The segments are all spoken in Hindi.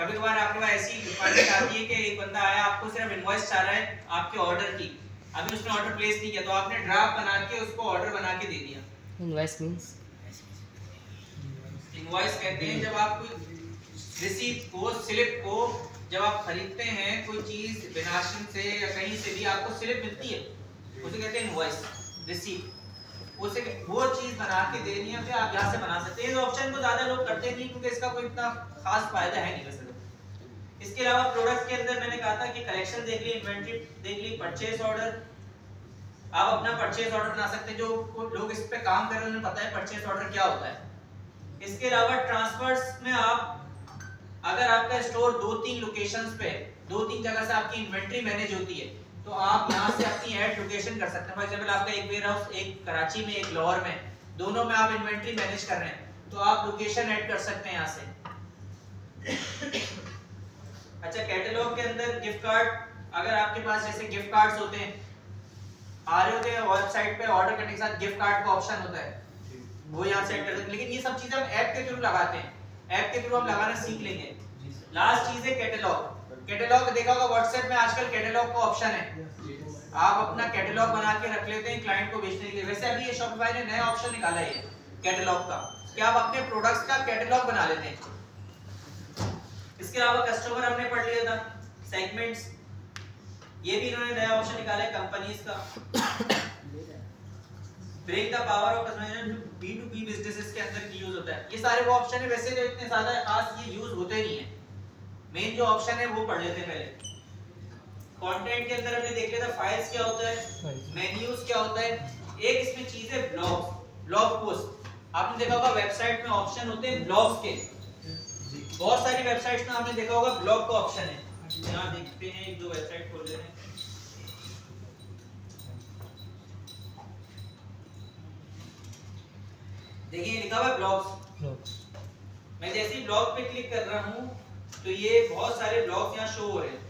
कभी कभार आपके पास ऐसी रिक्वायरमेंट आती है कि एक बंदा आया आपको सिर्फ इनवॉइस चाह रहा है आपके ऑर्डर की, अभी उसने ऑर्डर प्लेस नहीं किया तो आपने ड्राफ्ट बना के उसको ऑर्डर बना के दे दिया। इनवॉइस मींस, इनवॉइस कहते हैं जब आप कोई रिसीप्ट को, स्लिप को जब आप खरीदते हैं कोई चीज बिनाशन से या कहीं से भी आपको स्लिप मिलती है, उसे कहते हैं इनवॉइस, रिसीप्ट। उसे वो चीज बना के देनी है फिर आप यहाँ से बना सकते हैं। इस ऑप्शन को ज्यादा लोग करते नहीं क्योंकि इसका कोई इतना खास फायदा है नहीं वैसे तो। इसके अलावा प्रोडक्ट के अंदर मैंने कहा था कि कलेक्शन देख ली, इन्वेंटरी देख ली, परचेज ऑर्डर, आप अपना परचेज ऑर्डर बना सकते हैं। जो लोग इस पे काम कर रहे हैं उन्हें पता है परचेज ऑर्डर क्या होता है। इसके अलावा ट्रांसफर्स में आप अगर आपका स्टोर 2-3 लोकेशंस पे, 2-3 जगह से आपकी इन्वेंटरी मैनेज होती है तो आप यहाँ से अपनी ऐड लोकेशन कर सकते हैं। फॉर एग्जांपल आपका एक वेयर हाउस एक कराची में एक लाहौर में, दोनों में आप इन्वेंटरी मैनेज कर रहे हैं तो आप लोकेशन ऐड कर सकते हैं यहाँ से। अच्छा, कैटलॉग के अंदर गिफ्ट कार्ड, अगर आपके पास जैसे गिफ्ट कार्ड्स होते हैं, आ रहे होते हैं वेबसाइट पे ऑर्डर करने के साथ गिफ्ट कार्ड का ऑप्शन होता है, वो यहाँ से ऐड कर सकते हैं। लेकिन ये सब चीजें हम ऐप के थ्रू लगाते हैं, ऐप के थ्रू हम लगाना सीख लेंगे। लास्ट चीज है कैटलॉग। कैटलॉग देखा होगा व्हाट्सएप में आजकल कैटलॉग का ऑप्शन है, आप अपना कैटलॉग बना के रख लेते हैं क्लाइंट को बेचने के लिए। वैसे अभी ये शॉपिफाई ने नया ऑप्शन निकाला है कैटलॉग का कि आप अपने प्रोडक्ट्स का कैटलॉग बना लेते हैं। इसके अलावा कस्टमर हमने पढ़ लिया था, सेगमेंट्स, ये भी इन्होंने नया ऑप्शन निकाला है कंपनीज का। Break the power of customer, B2B businesses के अंदर की यूज होता है। ये सारे वो ऑप्शन है, वैसे जो इतने ज्यादा खास ये यूज होते नहीं है। मेन जो ऑप्शन है वो पढ़ लेते हैं पहले। कंटेंट के अंदर हमने देख लिया था फाइल्स क्या होता है, मेन्यूज क्या होता है। एक इसमें चीज है ब्लॉग्स, ब्लॉग पोस्ट। आपने देखा होगा वेबसाइट में ऑप्शन होते हैं ब्लॉग्स के, बहुत सारी वेबसाइट्स में आपने देखा होगा ब्लॉग का ऑप्शन है। यहाँ देखते हैं, एक दो वेबसाइट खोल लेते हैं। देखिए लिखा हुआ है ब्लॉग्स। मैं जैसे ही ब्लॉग पे क्लिक कर रहा हूँ तो ये बहुत सारे ब्लॉग्स यहाँ शो हो रहे हैं।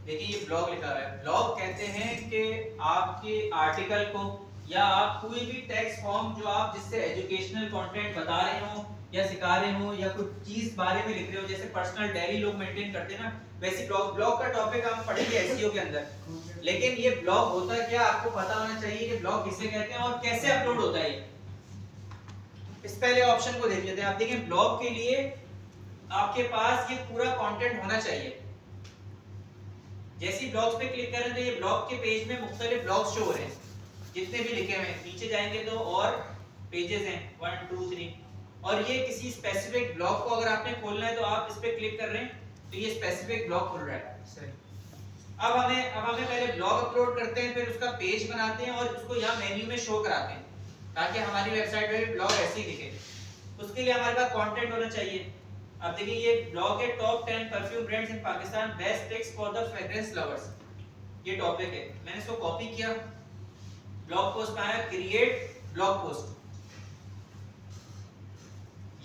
देखिए ये ब्लॉग लिखा है। ब्लॉग कहते हैं कि आपके आर्टिकल को या आप कोई भी टेक्स्ट फॉर्म जो आप जिससे एजुकेशनल कंटेंट बता रहे हो या सिखा रहे हो या कुछ चीज बारे में लिख रहे हो, जैसे पर्सनल डायरी लोग मेंटेन करते हैं ना, वैसे ब्लॉग का टॉपिक हम पढ़ेंगे एसईओ के अंदर। लेकिन ये ब्लॉग होता क्या, आपको पता होना चाहिए कि ब्लॉग किसे कहते हैं और कैसे अपलोड होता है। इस पहले ऑप्शन को देख लेते हैं। आप देखें ब्लॉग के लिए आपके पास ये पूरा कंटेंट होना चाहिए। जैसे ही ब्लॉग्स पे क्लिक करें तो ये ब्लॉग के पेज में मुख्तलिफ ब्लॉग्स शो हो रहे हैं जितने भी लिखे हुए हैं। नीचे जाएंगे तो और पेजेस हैं 1 2 3, और ये किसी स्पेसिफिक ब्लॉग को अगर आपने खोलना है तो आप इस पे क्लिक कर रहे हैं तो ये स्पेसिफिक ब्लॉग खुल रहा है। अब हमें पहले ब्लॉग अपलोड करते हैं, फिर उसका पेज बनाते हैं और उसको यहाँ मेन्यू में शो कराते हैं ताकि हमारी वेबसाइट पे भी ब्लॉग ऐसे ही दिखे। उसके लिए हमारे पास कंटेंट होना चाहिए। अब देखिए ये ब्लॉग है top 10 perfume brands in Pakistan, best tips for the fragrance lovers, ये टॉपिक है। मैंने इसको कॉपी किया, ब्लॉग पोस्ट में आया क्रिएट ब्लॉग पोस्ट,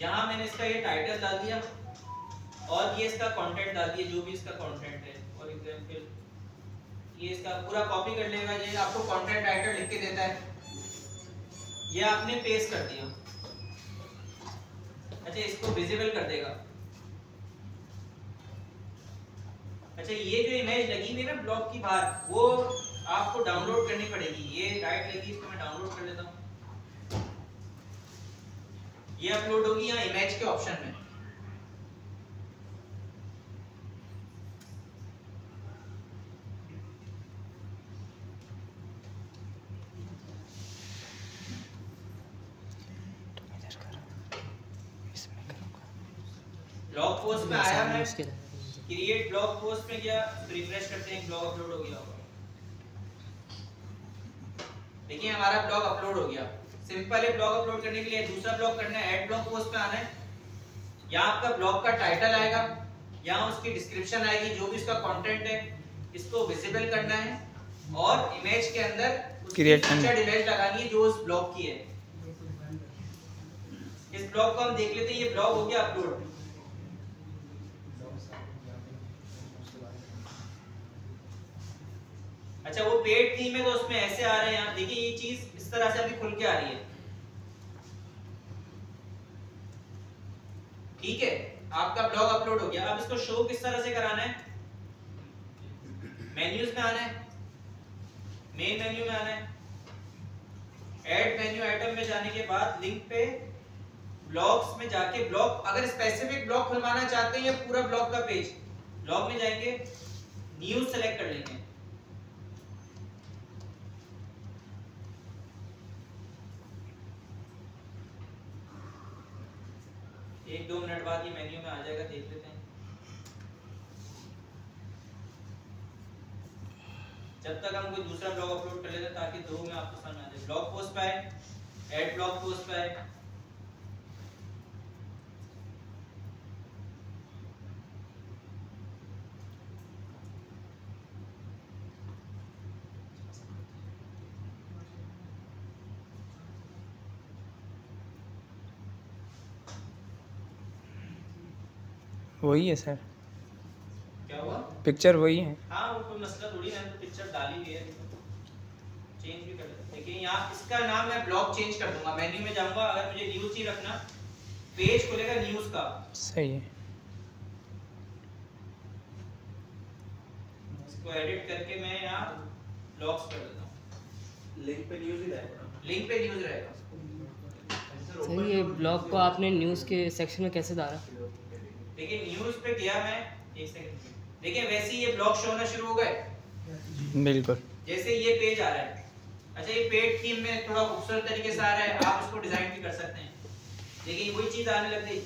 यहाँ मैंने इसका ये टाइटल डाल दिया और ये इसका कंटेंट डाल दिया, जो भी इसका कंटेंट है। फॉर एग्जांपल ये इसका पूरा कॉपी कर लेगा, ये आपको कंटेंट टाइटल लिख के देता है, ये आपने पेस्ट कर दिया। अच्छा इसको विजिबल कर देगा। अच्छा ये जो इमेज लगी हुई है ना ब्लॉग की बाहर, वो आपको डाउनलोड करनी पड़ेगी। ये राइट लगी, इसको मैं डाउनलोड कर लेता हूँ। ये अपलोड होगी यहाँ इमेज के ऑप्शन में। ब्लॉग पोस्ट में आया है, क्रिएट ब्लॉग पोस्ट में गया, रिफ्रेश करते हैं, ब्लॉग अपलोड हो गया होगा। देखिए हमारा ब्लॉग अपलोड हो गया। सिंपल है ब्लॉग अपलोड करने के लिए। दूसरा ब्लॉग करना है, ऐड ब्लॉग पोस्ट पे आना है। यहाँ आपका ब्लॉग का टाइटल आएगा, यहाँ उसकी डिस्क्रिप्शन आएगी, जो भी उसका कंटेंट है इसको विजिबल करना है और इमेज के अंदर क्रिएट इमेज लगानी है जो उस ब्लॉग की है। इस ब्लॉग को हम देख लेते हैं। ये ब्लॉग हो गया अपलोड। अच्छा वो पेड थीम है तो उसमें ऐसे आ रहे हैं। यहाँ देखिए ये चीज तरह से अभी खुल के आ रही है। ठीक है, आपका ब्लॉग अपलोड हो गया। अब इसको शो किस तरह से कराना है? मेन्यूज में आना है, मेन मेन्यू में आना है, ऐड मेन्यू आइटम में जाने के बाद लिंक पे ब्लॉग्स में जाके ब्लॉग, अगर स्पेसिफिक ब्लॉग खुलवाना चाहते हैं या पूरा ब्लॉग का पेज, ब्लॉग में जाएंगे, न्यूज सेलेक्ट कर लेंगे। एक दो मिनट बाद ये मेन्यू में आ जाएगा, देख लेते हैं। जब तक हम कोई दूसरा ब्लॉग अपलोड कर लेते हैं ताकि दो में आपको समझ आ जाए। ब्लॉग पोस्ट पे आए, ऐड ब्लॉग पोस्ट पे आए, वही है सर, क्या हुआ? पिक्चर वही है। हाँ, वो कोई मसला थोड़ी है, तो पिक्चर डाली हुई है, चेंज भी कर लेते हैं। देखिए यहाँ इसका नाम मैं ब्लॉग चेंज कर दूंगा, मेन्यू में जाऊंगा, अगर मुझे न्यूज़ ही रखना, पेज खुलेगा न्यूज़ का। सही है। इसको एडिट करके मैं यहाँ ब्लॉग्स कर देता हूँ, लिंक पे न्यूज़ ही रहेगा, लिंक पे न्यूज़ रहेगा। सर ये ब्लॉग को आपने न्यूज़ के सेक्शन में कैसे डाला? देखिए न्यूज़ पे गया मैं, एक सेकंड, देखिए वैसे ही ये ब्लॉग शो होना शुरू हो गए, बिल्कुल जैसे ये पेज आ रहा है। अच्छा, ये पेज थीम में थोड़ा खूबसूरत तरीके से आ रहा है, आप इसको डिजाइन भी कर सकते हैं। देखिए वही चीज आने लग गई,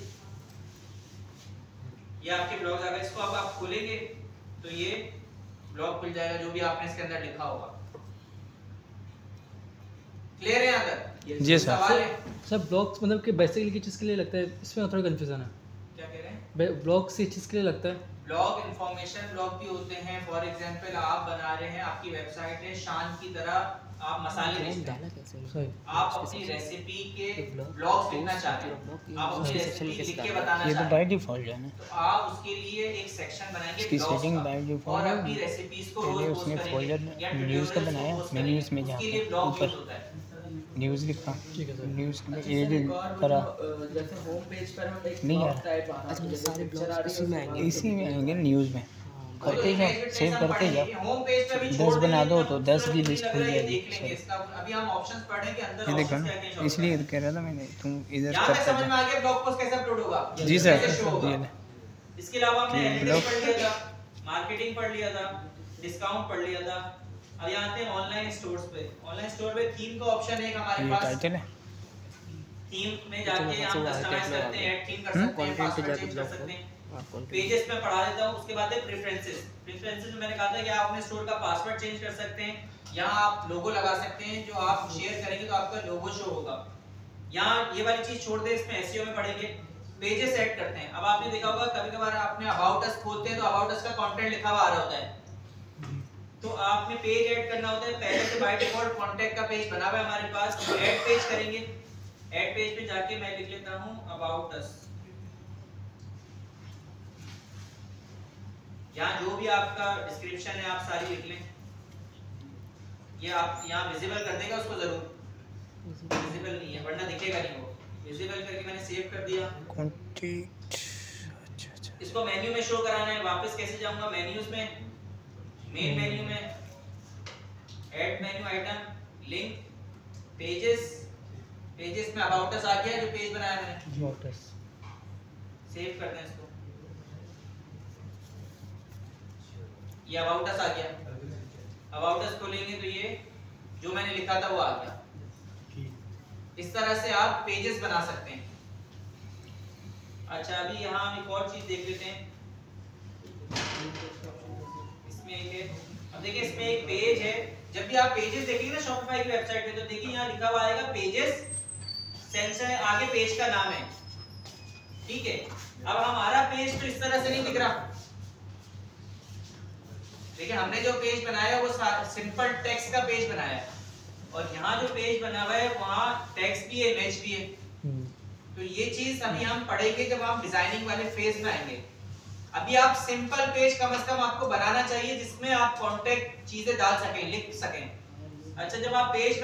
ये आपके ब्लॉग आ गए। इसको अब आप खोलेंगे तो ये ब्लॉग खुल जाएगा, जो भी आपने इसके अंदर लिखा होगा। क्लियर है यहाँ तक? जी सर। सवाल है? सर ब्लॉग्स मतलब कि बेसिकली किस चीज़ के लिए लगता है, इसमें थोड़ा कंफ्यूजन है। क्या कह रहे हैं? ब्लॉग किस चीज़ के लिए लगता है? ब्लॉग इंफॉर्मेशन ब्लॉग भी होते हैं। फॉर एग्जांपल आप बना रहे हैं, आपकी वेबसाइट है, शान की तरह आप मसाले बेचते हैं, सही। आप अपनी रेसिपी के ब्लॉग्स लिखना चाहते हैं, आप अपनी रेसिपी लिख के बताना ये तो चाहते बाय हैं, डिफॉल्ट है ना, तो आप उसके लिए एक सेक्शन बनाएंगे इसकी ब्लॉग्स सेटिंग का, बाय और डिफॉल्ट अपनी है। रेसिपीज को पहले रोज उसने पोस्ट फोल्डर करेंगे या न्यूज़ का ट्यूटोरियल्स बनाया, को पोस्ट मैं न्यूज़ में करेंगे, उसके जाके लिए ब्लॉग ऊपर यूज होता है। न्यूज़ लिखा, ठीक है सर। न्यूज़ में अच्छा, एड एक और करा। जैसे होम पेज पर हम एक नहीं ब्लॉग यार। टाइप आना, अच्छा, जैसे सारे पिक्चर ब्लॉग्स आ रही है इसी में उसके आएंगे। बाद इसी में आएंगे न्यूज़ में, तो करते जाओ, सेव करते जाओ। होम पेज पे भी 10 छोड़ बना देंगे, दो इतना तो 10 की खूबसूरत लिस्ट लग खुल रहा है, ये जाएगी। देख लेंगे इसका। अभी हम ऑप्शंस पढ़ें कि अंदर ये देखो ऑप्शंस क्या क्या शो इसलिए कह रहा था मैंने, तुम इधर यहाँ पे करते समझ में जाओ। आ गया ब्लॉग पोस्ट कैसे अपलोड होगा, जी सर, कैसे शो होगा। ये ले। इसके अलावा हमने कि एनालिटिक्स ब्लॉग- पढ़ लिया था, मार्केटिंग पढ़ लिया था, डिस्काउंट पढ़ लिया था। अब यहाँ आते हैं ऑनलाइन स्टोर्स पे। ऑनलाइन स्टोर पे थीम का ऑप्शन है हमारे ये पास। टाइटल है। थीम में जाके हम कस्टमाइज करते हैं, ऐड थीम कर सकते हैं, पासवर्ड चेंज कर सकते हैं। पेजेस में पढ़ा देता हूँ। उसके बाद है प्रेफरेंसेस। प्रेफरेंसेस में मैंने कहा था कि आप अपने स्टोर का पासवर्ड चेंज कर सकते हैं, यहाँ आप लोगो लगा सकते हैं, जो आप शेयर करेंगे तो आपका लोगो शो होगा। यहाँ ये वाली चीज छोड़ दे, इसमें एसईओ में पढ़ेंगे। पेजेस ऐड करते हैं। अब आपने देखा होगा कभी-कभार आपने अबाउट अस खोलते हैं तो अबाउट अस का कंटेंट लिखा हुआ आ रहा होता है, तो आपने पेज ऐड करना होता है। पहले से बाय डिफॉल्ट कांटेक्ट का पेज बना हुआ है हमारे पास, ऐड पेज करेंगे। ऐड पेज पे जाके मैं लिख लेता हूं अबाउट अस। यहाँ जो भी आपका डिस्क्रिप्शन है आप सारी लिख लें। ये आप यहाँ विजिबल कर देगा उसको, जरूर विजिबल नहीं है वरना दिखेगा नहीं। वो विजिबल करके मैंने सेव कर दिया। कॉन्टैक्ट, अच्छा अच्छा। इसको मेन्यू में शो कराना है। वापस कैसे जाऊंगा? मेन्यूज में, मेन मेन्यू में, add menu item, link, pages. Pages में अबाउट अस आ गया, जो पेज बनाया मैंने। सेव कर दें इसको। ये अबाउट अस आ गया। अबाउट अस खोलेंगे तो ये जो मैंने लिखा था वो आ गया। इस तरह से आप पेजेस बना सकते हैं। अच्छा, अभी यहाँ हम एक और चीज देख लेते हैं। इसमें एक है, अब देखिए इसमें एक पेज है। जब भी आप पेजेस देखेंगे ना शॉपिफाई की वेबसाइट पे, तो देखिए यहाँ लिखा हुआ आएगा पेजेस, सेंसर है, आगे पेज का नाम है। ठीक है, अब हमारा पेज तो इस तरह से नहीं दिख रहा। देखिए हमने जो पेज बनाया वो सिंपल टेक्स्ट का पेज बनाया है, और यहाँ जो पेज बना हुआ है वहाँ टेक्स्ट भी है, इमेज भी है। तो ये चीज अभी हम पढ़ेंगे जब हम डिजाइनिंग वाले फेज में आएंगे। अभी आप सिंपल पेज कम से कम आपको बनाना चाहिए जिसमें आप कॉन्टेक्ट चीजें डाल सकें, लिख सकें। अच्छा, जब आप पेज